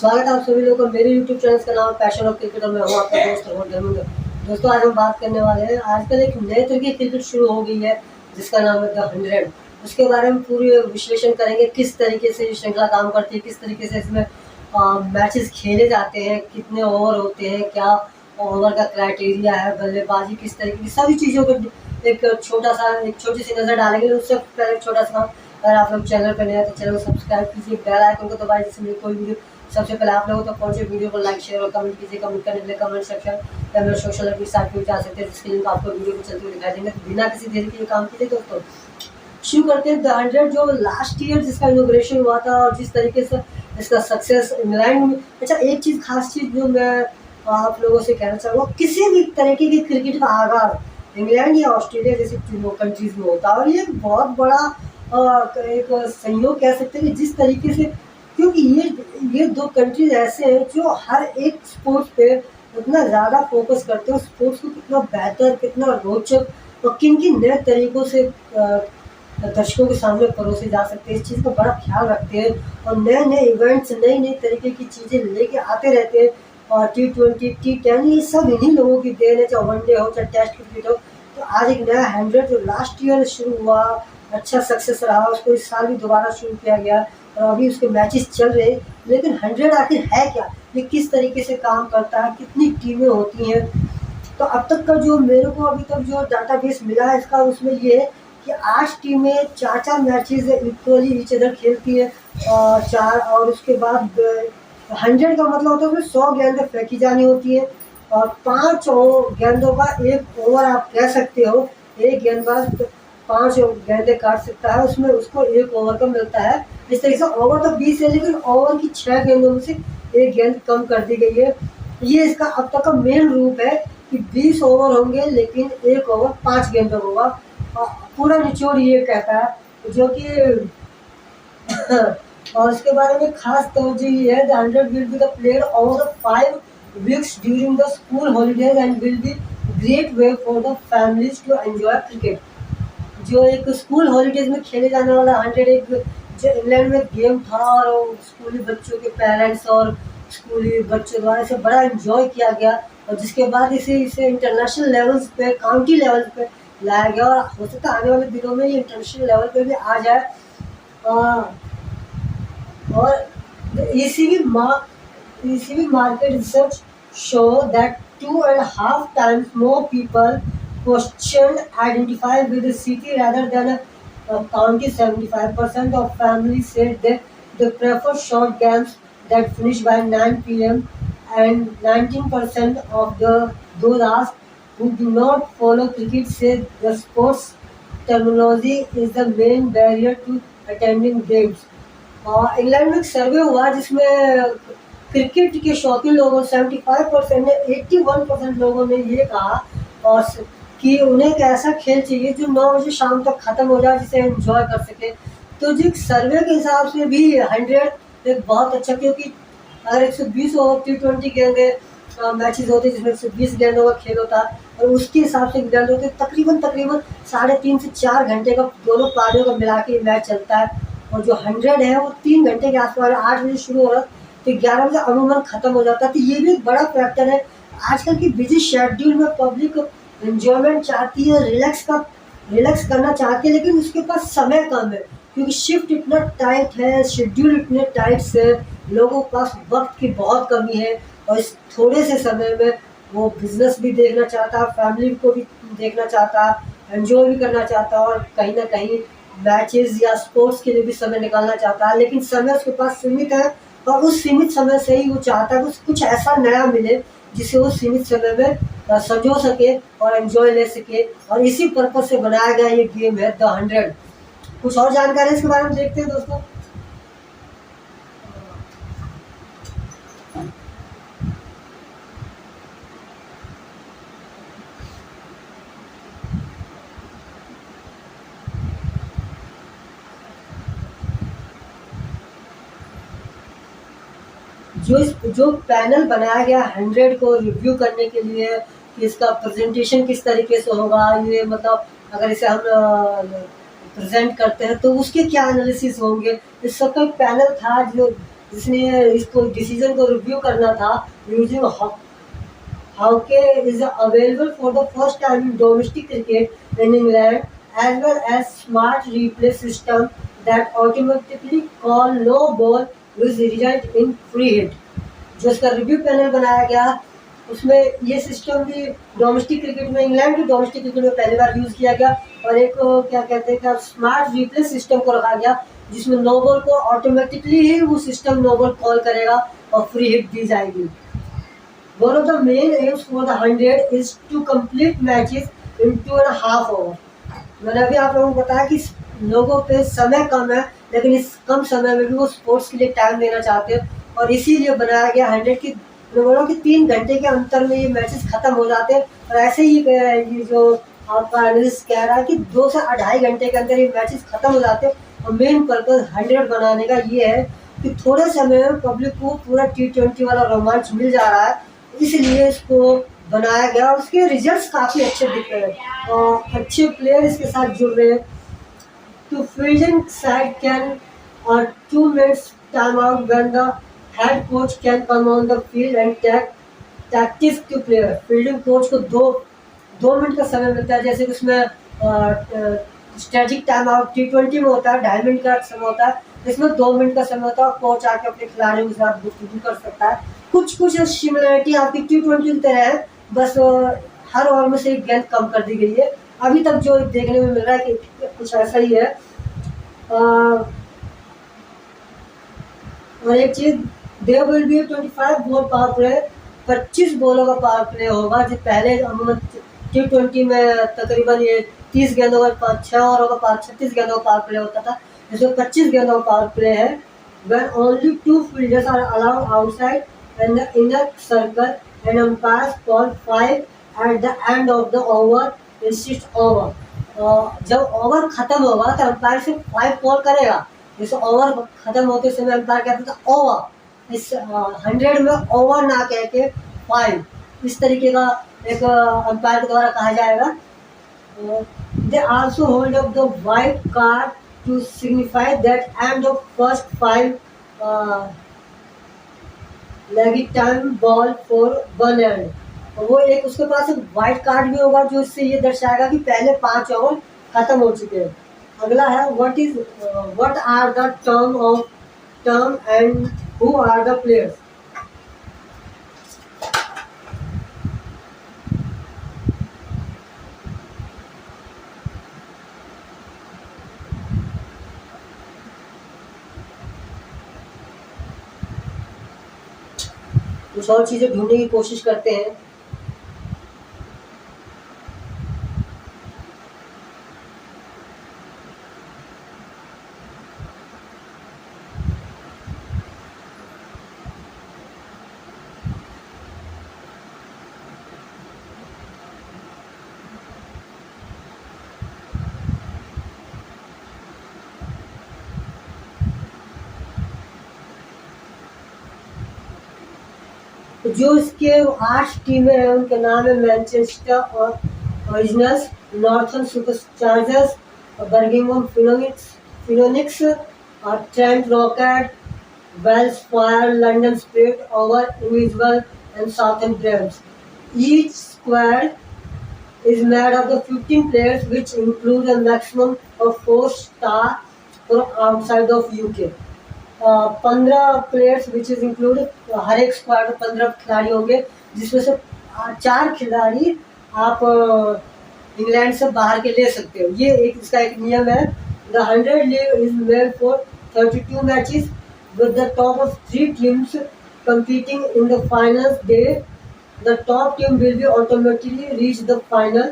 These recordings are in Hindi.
स्वागत है आप सभी लोगों का मेरे YouTube चैनल का नाम पैशन ऑफ क्रिकेट और मैं हूँ आपका दोस्त रोहन धर्मेंद्र। दोस्तों आज हम बात करने वाले हैं, आजकल एक नए तरह की क्रिकेट शुरू हो गई है जिसका नाम है द 100। उसके बारे में पूरी विश्लेषण करेंगे, किस तरीके से ये श्रृंखला काम करती है, किस तरीके से इसमें मैचेस खेले जाते हैं, कितने ओवर होते हैं, क्या ओवर का क्राइटेरिया है, बल्लेबाजी किस तरीके की, सभी चीज़ों को एक छोटी सी नज़र डालेंगे। उससे पहले एक छोटा सा, अगर आप लोग चैनल पर नए हैं तो चैनल को सब्सक्राइब कीजिए, बेल आइकन को दबाइए जिससे मेरी कोई वीडियो सबसे पहले आप लोगों तक पहुंचे। वीडियो को लाइक शेयर और कमेंट कीजिए। कमेंट करने के लिए कमेंट सेक्शन या मेरे सोशल मीडिया साइट पर जा सकते हैं, जिसके लिंक आपको वीडियो को चलते हुए दिखाई देंगे। तो बिना किसी देरी के काम कीजिए दोस्तों, शुरू करते हैं द 100 जो लास्ट ईयर जिसका इनॉग्रेशन हुआ था और जिस तरीके से इसका सक्सेस इंग्लैंड में। अच्छा, एक चीज़ खास चीज़ जो मैं आप लोगों से कहना चाहूँगा, किसी भी तरीके की क्रिकेट का आगाज़ इंग्लैंड या ऑस्ट्रेलिया जैसी कंट्रीज़ में होता है और ये बहुत बड़ा एक संयोग कह सकते हैं कि जिस तरीके से, क्योंकि ये दो कंट्रीज ऐसे हैं जो हर एक स्पोर्ट्स पे उतना ज़्यादा फोकस करते हैं, स्पोर्ट्स को कितना बेहतर, कितना रोचक और किन किन नए तरीक़ों से दर्शकों के सामने परोसे जा सकते हैं, इस चीज़ का बड़ा ख्याल रखते हैं और नए नए इवेंट्स, नई नई तरीके की चीज़ें लेके आते रहते हैं। और T20, T10 ये सब इन्हीं लोगों की देन है, चाहे वनडे हो चाहे टेस्ट क्रिकेट हो। तो आज एक नया 100 जो लास्ट ईयर शुरू हुआ, अच्छा सक्सेस रहा, उसको इस साल भी दोबारा शुरू किया गया और अभी उसके मैचेस चल रहे हैं। लेकिन 100 आखिर है क्या, ये किस तरीके से काम करता है, कितनी टीमें होती हैं? तो अब तक का जो मेरे को अभी तक जो डाटाबेस मिला है इसका, उसमें ये है कि 8 टीमें 4-4 मैचेस इक्वली ईच अदर खेलती है और 4, और उसके बाद 100 का मतलब होता है उसमें 100 गेंदें फेंकी जानी होती है और 5 गेंदों का एक ओवर आप कह सकते हो। एक गेंदबाज 5 गेंदें काट सकता है, उसमें उसको एक ओवर का मिलता है। इस तरीके से ओवर तो 20 है, लेकिन ओवर की 6 गेंदों में से एक गेंद कम कर दी गई है। ये इसका अब तक का मेन रूप है कि 20 ओवर होंगे लेकिन एक ओवर 5 गेंदों होगा। पूरा निचोड़ ये कहता है जो कि और इसके बारे में खास तवज्जो ये है, the 100 will be the player over the 5 weeks during the school holidays and will be great way for the families to enjoy cricket. जो एक स्कूल हॉलीडेज में खेले जाने वाला 100 एक जो इंग्लैंड में गेम था और स्कूली बच्चों के पेरेंट्स और स्कूली बच्चों द्वारा इसे बड़ा एंजॉय किया गया और जिसके बाद इसे इंटरनेशनल लेवल्स पे, काउंटी लेवल पे लाया गया और हो सकता है आने वाले दिनों में ये इंटरनेशनल लेवल पे भी आ जाए। और ECB market research show that 2.5 times more people questioned identify with the city rather than a county. 75% of families said they prefer short games that finish by 9 p.m. and 19% of those asked who do not follow cricket say the sports terminology is the main barrier to attending games। England में एक सर्वे हुआ जिसमें क्रिकेट के शौकीन लोगों 75% ने 81% लोगों ने ये कहा और कि उन्हें एक ऐसा खेल चाहिए जो 9 बजे शाम तक ख़त्म हो जाए, जिसे एंजॉय कर सके। तो जो सर्वे के हिसाब से भी 100 एक बहुत अच्छा, क्योंकि अगर 120 ओवर T20 गेंदे मैचेस होते जिसमें 120 गेंदों का खेल होता और उसके हिसाब से गेंद होते तकरीबन 3.5 से 4 घंटे का दोनों पारियों का मिला के मैच चलता है। और जो 100 है वो 3 घंटे के आसपास, 8 बजे शुरू हो रहा तो 11 बजे अमूमन ख़त्म हो जाता है। तो ये भी एक बड़ा फैक्टर है। आजकल की बिजी शेड्यूल में पब्लिक एंजॉयमेंट चाहती है, रिलैक्स करना चाहती है, लेकिन उसके पास समय कम है क्योंकि शिफ्ट इतना टाइट है, शेड्यूल इतने टाइट से लोगों के पास वक्त की बहुत कमी है और इस थोड़े से समय में वो बिजनेस भी देखना चाहता है, फैमिली को भी देखना चाहता है, एंजॉय भी करना चाहता है और कहीं ना कहीं मैचेस या स्पोर्ट्स के लिए भी समय निकालना चाहता है। लेकिन समय उसके पास सीमित है और उस सीमित समय से ही वो चाहता है कि कुछ ऐसा नया मिले जिसे वो सीमित समय में संजो सके और एंजॉय ले सके, और इसी पर्पज से बनाया गया ये गेम है द 100। कुछ और जानकारी इसके बारे में देखते हैं दोस्तों। जो पैनल बनाया गया 100 को रिव्यू करने के लिए कि इसका प्रेजेंटेशन किस तरीके से होगा, ये मतलब अगर इसे हम प्रेजेंट करते हैं तो उसके क्या एनालिसिस होंगे, इस सब का एक पैनल था जो जिसने इसको डिसीजन को रिव्यू करना था using Hawke is available for the first time in domestic cricket in England, as well as smart replay system that automatically call no ball which result in free hit. जो इसका रिव्यू पैनल बनाया गया उसमें ये सिस्टम भी डोमेस्टिक क्रिकेट में, इंग्लैंड की डोमेस्टिक क्रिकेट में पहली बार यूज़ किया गया, और एक क्या कहते हैं कि स्मार्ट रिप्ले सिस्टम को रखा गया जिसमें नो बॉल को ऑटोमेटिकली ही वो सिस्टम नो बॉल कॉल करेगा और फ्री हिट दी जाएगी। One of the main aims for the 100 is to complete matches in 2.5 hours. मैंने अभी आप लोगों को बताया कि लोगों पे समय कम है, लेकिन इस कम समय में भी वो स्पोर्ट्स के लिए टाइम देना चाहते हैं, और इसीलिए बनाया गया 100 की। मैं बोला कि 3 घंटे के अंतर में ये मैचेस खत्म हो जाते हैं, और ऐसे ही ये जो आपका एनालिस्ट कह रहा है कि 2 से 2.5 घंटे के अंदर ये मैचेस खत्म हो जाते हैं। और मेन पर्पज 100 बनाने का ये है कि थोड़े समय में पब्लिक को पूरा T20 वाला रोमांच मिल जा रहा है, इसलिए इसको बनाया गया, और उसके रिजल्ट्स काफ़ी अच्छे दिख रहे हैं और अच्छे प्लेयर इसके साथ जुड़ रहे हैं। तो फील्डिंग साइड कैन और 2 minutes time out when the head coach can come on the field and tactics to player. Fielding coach को 2 मिनट का समय मिलता है, जैसे कि उसमें स्ट्रेटेजिक टाइम आउट T20 में होता है 2.5 मिनट का समय होता है, इसमें 2 मिनट का समय होता है, और कोच आके अपने खिलाड़ियों के साथ गुफ्तगू कर सकता है। कुछ सिमिलरिटी आपकी T20 की तरह है, बस हर ओवर में से एक गेंद कम कर दी गई है। अभी तक जो देखने में मिल रहा है कि कुछ ऐसा ही है। और एक चीज, there will be 25 ball power play, 25 बॉलों का पावर प्ले होगा। जो पहले T20 में तकरीबन ये 30 गेंदों का 6 ओवरों का 36 गेंदों का पावर प्ले होता था, इसमें 25 गेंदों का पावर प्ले है। When only 2 fielders are allowed outside and the inner circle, and umpires call 5 at the end of the over instead over. जब ओवर खत्म होगा तो अंपायर सिर्फ 5 कॉल करेगा। जैसे ओवर खत्म होते समय अंपायर कहता था ओवर, इस 100 में ओवर ना कह के 5, इस तरीके का एक अंपायर के द्वारा कहा जाएगा। They also hold up the white card to signify that end of first 5 लेगी टाइम बॉल फॉर 1 एंड। वो एक उसके पास एक वाइट कार्ड भी होगा जो इससे ये दर्शाएगा कि पहले 5 ओवर खत्म हो चुके हैं। अगला है what are the term and who are the players. कुछ और चीज़ें ढूंढने की कोशिश करते हैं। जो इसके 8 टीमें हैं उनके नाम है Manchester Originals, Northern Superchargers, Birmingham Phoenix और Trent Rocket, Welsh Fire, London Spirit, Oval इंडिविजुअल and Southern Braves. Each squad is made of the 15 players which include a maximum of 4 stars for outside of UK. 15 players which is include, हर एक स्क्वाड में 15 खिलाड़ी होंगे, जिसमें से 4 खिलाड़ी आप इंग्लैंड से बाहर के ले सकते हो। ये एक इसका एक नियम है। The 100 league is made for 32 matches with the top of 3 teams competing in the finals day. The top team will be automatically reach the final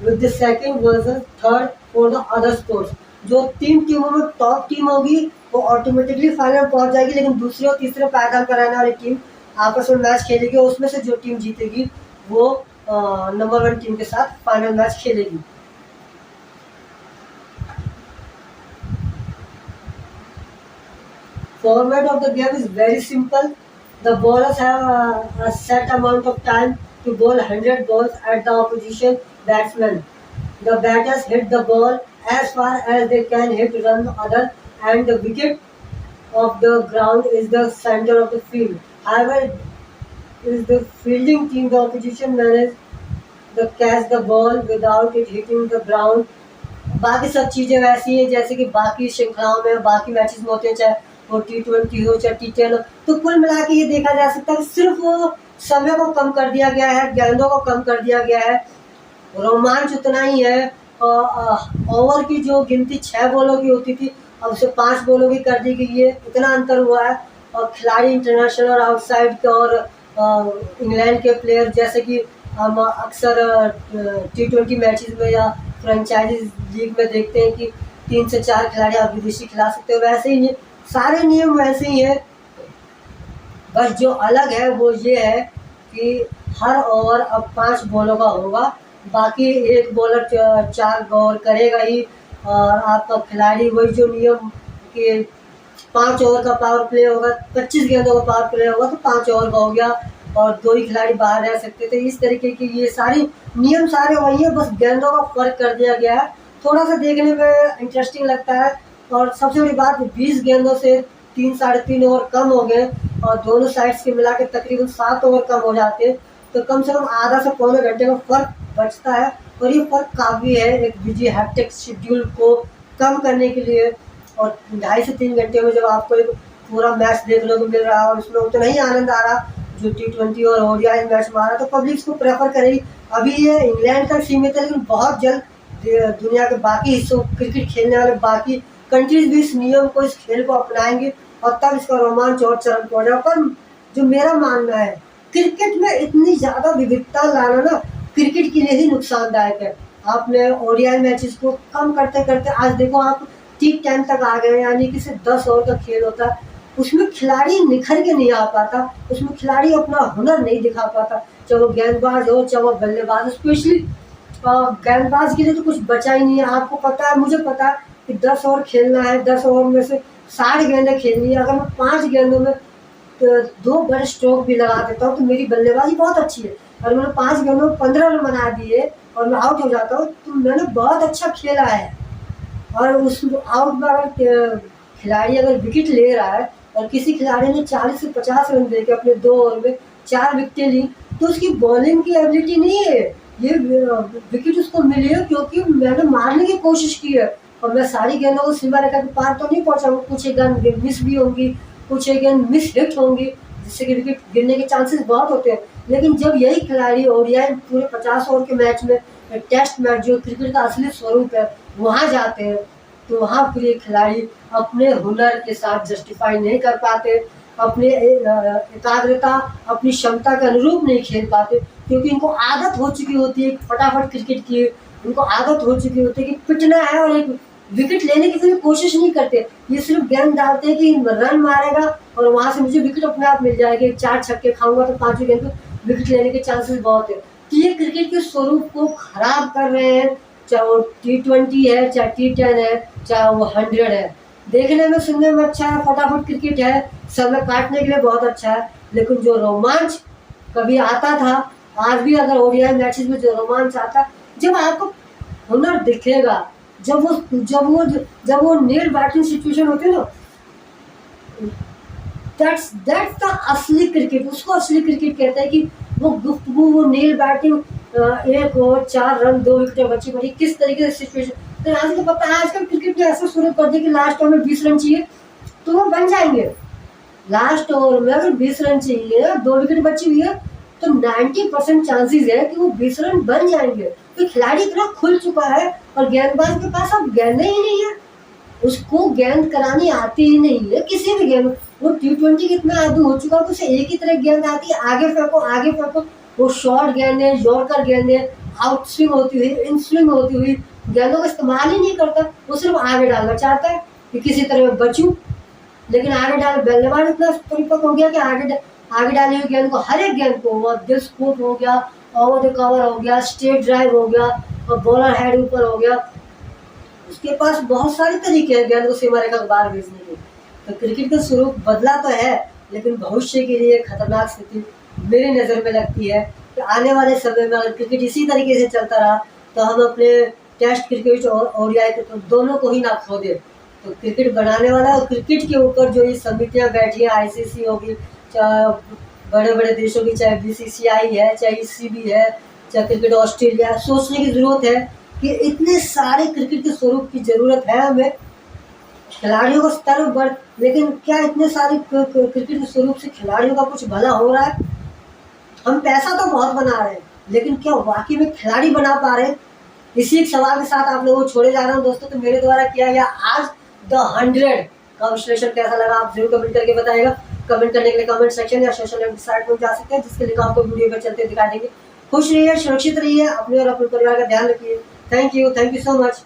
with the second versus third for the other sports. जो 3 टीमों में टॉप टीम होगी वो ऑटोमेटिकली फाइनल पहुंच जाएगी, लेकिन दूसरे और तीसरे पायदान पर रहने वाली टीम आपस में मैच खेलेगी, उसमें से जो टीम जीतेगी वो नंबर 1 टीम के साथ फाइनल मैच खेलेगी। Format of the game is very simple. The bowlers have a set amount of time to bowl 100 balls at the opposition batsman. The batters hit the ball as far as they can hit run other and the wicket. of the ground is the center of the field. However, is the fielding team, the opposition manage the catch the ball without it hitting the ground. बाकी सब चीज़ें वैसी हैं जैसे कि बाकी श्रृंखलाओं में बाकी मैचेस में होते हैं, चाहे वो T20 हो चाहे T10 हो। तो कुल मिला के ये देखा जा सकता है कि सिर्फ वो समय को कम कर दिया गया है, गेंदों को कम कर दिया गया है, रोमांच उतना ही है। ओवर की जो गिनती 6 बॉलों की होती थी अब उसे 5 बॉलों की कर दी गई है, इतना अंतर हुआ है। और खिलाड़ी इंटरनेशनल और आउटसाइड के और इंग्लैंड के प्लेयर जैसे कि हम अक्सर T20 मैचेस में या फ्रेंचाइजी लीग में देखते हैं कि 3 से 4 खिलाड़ी आप विदेशी खिला सकते हो, वैसे ही सारे नियम वैसे ही हैं। बस जो अलग है वो ये है कि हर ओवर अब 5 बॉलों का होगा, बाकी एक बॉलर 4 ओवर करेगा ही। और आपका खिलाड़ी वही जो नियम कि 5 ओवर का पावर प्ले होगा, 25 गेंदों का पावर प्ले होगा तो 5 ओवर का हो गया और 2 ही खिलाड़ी बाहर रह सकते थे। इस तरीके की ये सारी नियम सारे वही है, बस गेंदों का फर्क कर दिया गया है। थोड़ा सा देखने में इंटरेस्टिंग लगता है। और सबसे बड़ी बात 20 गेंदों से 3 साढ़े 3 ओवर कम हो गए और दोनों साइड्स के मिला के तकरीबन 7 ओवर कम हो जाते हैं, तो कम से कम आधा से पौने घंटे का फ़र्क बचता है। और ये फ़र्क काफ़ी है एक बिजी हैक्टिक शेड्यूल को कम करने के लिए। और 2.5 से 3 घंटे में जब आपको एक पूरा मैच देखने को मिल रहा है और उसमें उतना ही आनंद आ रहा जो T20 और ODI मैच में आ रहा, तो पब्लिक इसको प्रेफर करेगी। अभी ये इंग्लैंड तक सीमित है, लेकिन बहुत जल्द दुनिया के बाकी हिस्सों क्रिकेट खेलने वाले बाकी कंट्रीज भी इस नियम को, इस खेल को अपनाएंगे और तब इसका रोमांच और चरम पर जाएगा। पर जो मेरा मानना है, क्रिकेट में इतनी ज़्यादा विविधता लाना ना क्रिकेट के लिए ही नुकसानदायक है। आपने ODI मैचेस को कम करते करते आज देखो आप T10 तक आ गए, यानी कि सिर्फ 10 ओवर का खेल होता है। उसमें खिलाड़ी निखर के नहीं आ पाता, उसमें खिलाड़ी अपना हुनर नहीं दिखा पाता, चाहे वो गेंदबाज हो चाहे वो बल्लेबाज। स्पेशली गेंदबाज के लिए तो कुछ बचा ही नहीं है। आपको पता है, मुझे पता है कि 10 ओवर खेलना है, 10 ओवर में से 60 गेंदें खेलनी है। अगर मैं 5 गेंदों में 2 बड़े स्ट्रोक भी लगा देता हूँ तो मेरी बल्लेबाजी बहुत अच्छी है। और मैंने 5 गेंदों में 15 रन बना दिए और मैं आउट हो जाता हूँ तो मैंने बहुत अच्छा खेला है। और उस आउट में अगर खिलाड़ी अगर विकेट ले रहा है और किसी खिलाड़ी ने 40 से 50 रन देके अपने 2 ओवर में 4 विकेटें ली, तो उसकी बॉलिंग की एबिलिटी नहीं है, ये विकेट उसको मिली है क्योंकि मैंने मारने की कोशिश की है और मैं सारी गेंदों को सीमा रेखा के पार तो नहीं पहुंचाऊंगा। कुछ एक गेंद मिस भी होंगी, कुछ एक गेंद मिस हिट होंगी, जिससे कि विकेट गिरने के चांसेस बहुत होते हैं। लेकिन जब यही खिलाड़ी ODI पूरे 50 ओवर के मैच में, टेस्ट मैच जो क्रिकेट का असली स्वरूप है, वहाँ जाते हैं तो वहाँ फिर ये खिलाड़ी अपने हुनर के साथ जस्टिफाई नहीं कर पाते, अपने एकाग्रता अपनी क्षमता के अनुरूप नहीं खेल पाते, क्योंकि इनको आदत हो चुकी होती है फटाफट क्रिकेट की। इनको आदत हो चुकी होती है कि पिटना है और एक विकेट लेने की कभी कोशिश नहीं करते। ये सिर्फ गेंद डालते हैं कि रन मारेगा और वहाँ से मुझे विकेट अपने आप मिल जाएगी, 4 छक्के खाऊंगा तो 5वीं गेंद पे विकेट लेने के चांसेस बहुत है। तो ये क्रिकेट के स्वरूप को खराब कर रहे हैं, चाहे वो T20 है, चाहे T10 है, चाहे वो 100 है। देखने में सुनने में अच्छा है, फटाफट क्रिकेट है, समय काटने के लिए बहुत अच्छा है, लेकिन जो रोमांच कभी आता था, आज भी अगर ODI मैचेस में जो रोमांच आता, जब आपको हुनर दिखेगा, जब वो नील बैटिंग सिचुएशन होती है ना, दैट्स द असली क्रिकेट। उसको असली क्रिकेट कहते हैं कि वो गुफ्तगू, वो नील बैटिंग, 1 ओवर 4 रन 2 विकेटें बची पड़ी, किस तरीके से सिचुएशन। तो आज को पता है आजकल क्रिकेट में ऐसा शुरू कर दिया कि लास्ट ओवर में 20 रन चाहिए तो वो बन जाएंगे। लास्ट ओवर में अगर 20 रन चाहिए, 2 विकेट बची हुई है, तो 90% चांसेस है कि वो 20 रन बन जाएंगे। तो खिलाड़ी इतना खुल चुका है और गेंदबाज के पास अब गेंदें ही नहीं है, उसको गेंद करानी आती ही नहीं है किसी भी गेंद। वो T20 कितना आदि हो चुका है, उसे एक ही तरह गेंद आती है, आगे फेंको। वो शॉर्ट गेंदें, यॉर्कर गेंदें, आउट स्विंग होती हुई, इन स्विंग होती हुई गेंदों का इस्तेमाल ही नहीं करता। वो सिर्फ आगे डालना चाहता है कि किसी तरह बचूं, लेकिन आगे डाल बल्लेबाज इतना परिपक्व हो गया कि आगे डाली हुई गेंद को, हर एक गेंद को, वो दिल स्कूप हो गया, ओवर द कवर हो गया, स्ट्रेट ड्राइव हो गया और बॉलर हेड ऊपर हो गया, उसके पास बहुत सारे तरीके हैं गेंद को सीमा रेखा के बाहर भेजने के। तो क्रिकेट का स्वरूप बदला तो है, लेकिन भविष्य के लिए खतरनाक स्थिति मेरी नज़र में लगती है कि आने वाले समय में अगर क्रिकेट इसी तरीके से चलता रहा तो हम अपने टेस्ट क्रिकेट और ODI क्रिकेट दोनों को ही ना खो दें। तो क्रिकेट बनाने वाला और क्रिकेट के ऊपर जो ये समितियां बैठी हैं, आईसीसी होगी, बड़े बड़े देशों की, चाहे बीसीसीआई है, चाहे ईसीबी है, चाहे क्रिकेट ऑस्ट्रेलिया, सोचने की जरूरत है कि इतने सारे क्रिकेट के स्वरूप की जरूरत है हमें। खिलाड़ियों का स्तर बढ़, लेकिन क्या इतने सारे क्रिकेट के स्वरूप से खिलाड़ियों का कुछ भला हो रहा है? हम पैसा तो बहुत बना रहे हैं, लेकिन क्या वाकई में खिलाड़ी बना पा रहे हैं? इसी एक सवाल के साथ आप लोगों को छोड़े जा रहा हूँ दोस्तों। तो मेरे द्वारा किया गया आज द 100 का विश्लेषण कैसा लगा आप जरूर कमेंट करके बताइएगा। कमेंट करने के लिए कमेंट सेक्शन या सोशल साइट पर जा सकते हैं, जिसके लिंक आपको वीडियो पर चलते दिखा देंगे। खुश रहिए, सुरक्षित रहिए, अपने और अपने परिवार का ध्यान रखिए। Thank you so much.